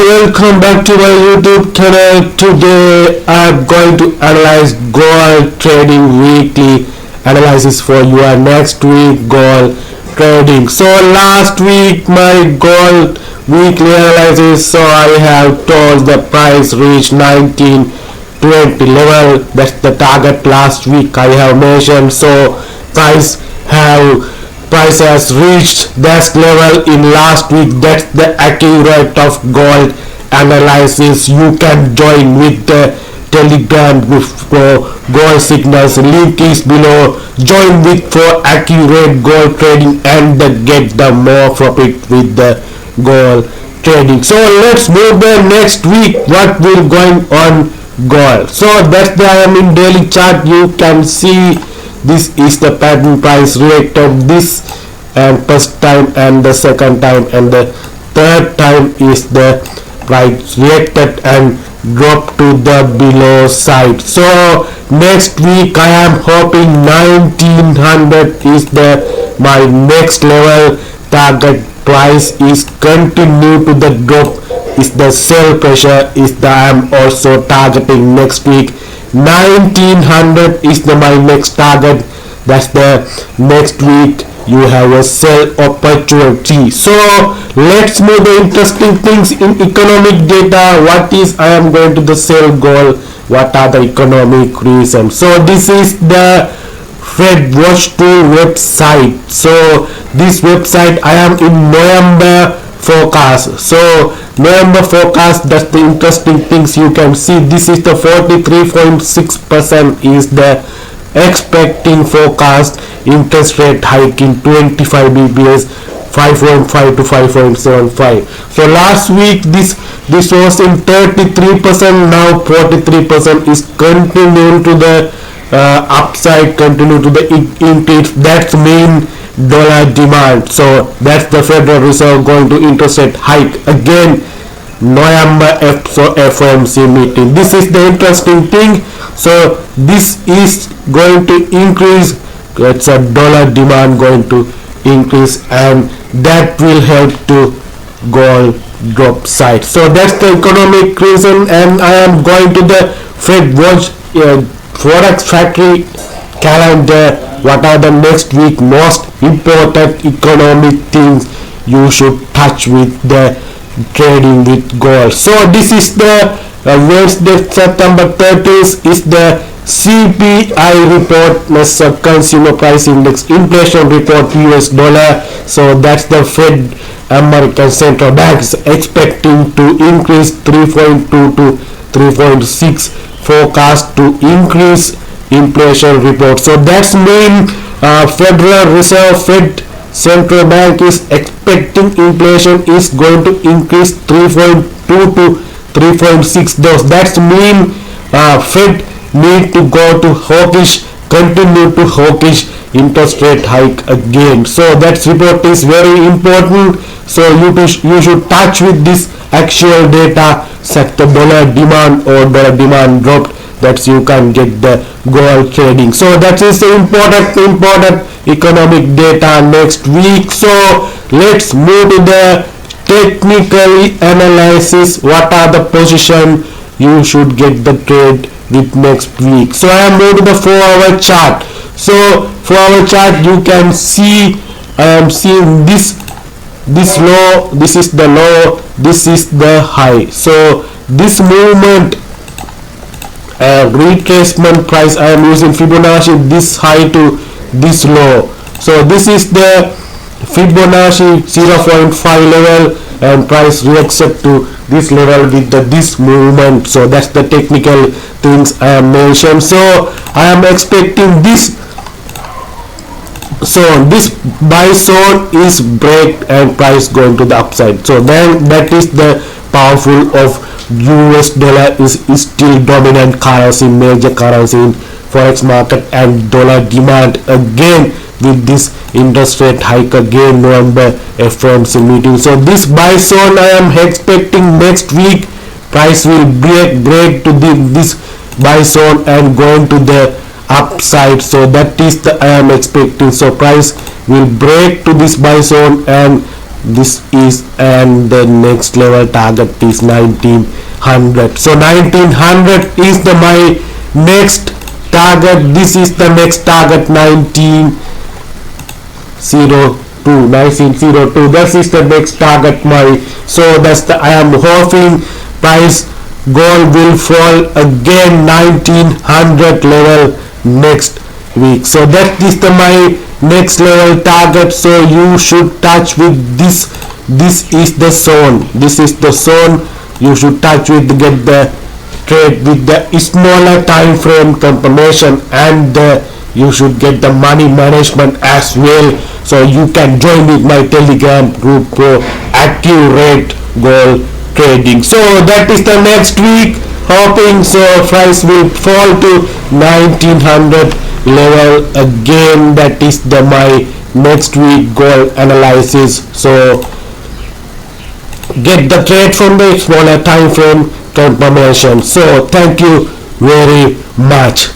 welcome back to my YouTube channel. Today I'm going to analyze gold trading weekly analysis for your next week gold trading. So last week my gold weekly analysis, so I have told the price reached 1920 level. That's the target last week I have mentioned. So price has reached that level in last week. That's the accurate of gold analysis. You can join with the Telegram group for gold signals. Link is below. Join with for accurate gold trading and get the more profit with the gold trading. So let's move the next week. What will going on gold? So that's the I am in daily chart. You can see this is the pattern price react of this and first time and the second time and the third time is the price reacted and dropped to the below side. So next week I am hoping 1900 is the my next level. Target price is continue to the drop, is the sell pressure is the I am also targeting next week. 1900 is the my next target. That's the next week you have a sell opportunity. So let's move the interesting things in economic data. What is I am going to the sell goal? What are the economic reasons? So this is the Fed Watch Tool website. So this website I am in November forecast. So November forecast, that's the interesting things you can see. This is the 43.6% is the expecting forecast interest rate hike in 25 bps 5.5 to 5.75. So last week this was in 33%. Now 43% is continuing to the upside, continue to the increase. That's mean dollar demand. So that's the Federal Reserve going to interest rate hike again November FOMC meeting. This is the interesting thing. So this is going to increase. It's a dollar demand going to increase and that will help to gold drop side. So that's the economic reason, and I am going to the Fed Watch Forex factory calendar. What are the next week most important economic things you should touch with the trading with gold? So this is the Wednesday September 30th is the CPI report, consumer price index, inflation report, US dollar. So that's the Fed American Central Banks expecting to increase 3.2 to 3.6 forecast to increase inflation report. So that's mean Federal Reserve Fed Central Bank is expecting inflation is going to increase 3.2 to 3.6. That's mean Fed need to go to hawkish, continue to hawkish interest rate hike again. So that report is very important. So you should touch with this actual data, sector dollar demand or dollar demand dropped. That you can get the gold trading. So that is the important economic data next week. So let's move to the technical analysis. What are the position you should get the trade with next week? So I am moving to the 4-hour chart. So 4-hour chart, you can see I am seeing this low, this is the low, this is the high. So this movement retracement price, I am using Fibonacci this high to this low. So this is the Fibonacci 0.5 level and price reacts to this level with this movement. So that's the technical things I am mentioned. So I am expecting this. So this buy zone is break and price going to the upside. So then that is the powerful of US dollar is still dominant currency, major currency in Forex market, and dollar demand again with this interest rate hike again November FOMC meeting. So this buy zone I am expecting next week price will break to this buy zone and going to the upside. So that is the I am expecting. So price will break to this buy zone and this is, and the next level target is 1900. So 1900 is the my next target. This is the next target, 1902. This is the next target my. So that's the, I am hoping price gold will fall again 1900 level next week. So that is the my next level target. So you should touch with this. This is the zone. This is the zone you should touch with to get the trade with the smaller time frame confirmation, and you should get the money management as well. So you can join with my Telegram group for accurate gold trading. So that is the next week, hoping so price will fall to 1900 level again. That is the my next week gold analysis. So get the trade from the smaller time frame confirmation. So thank you very much.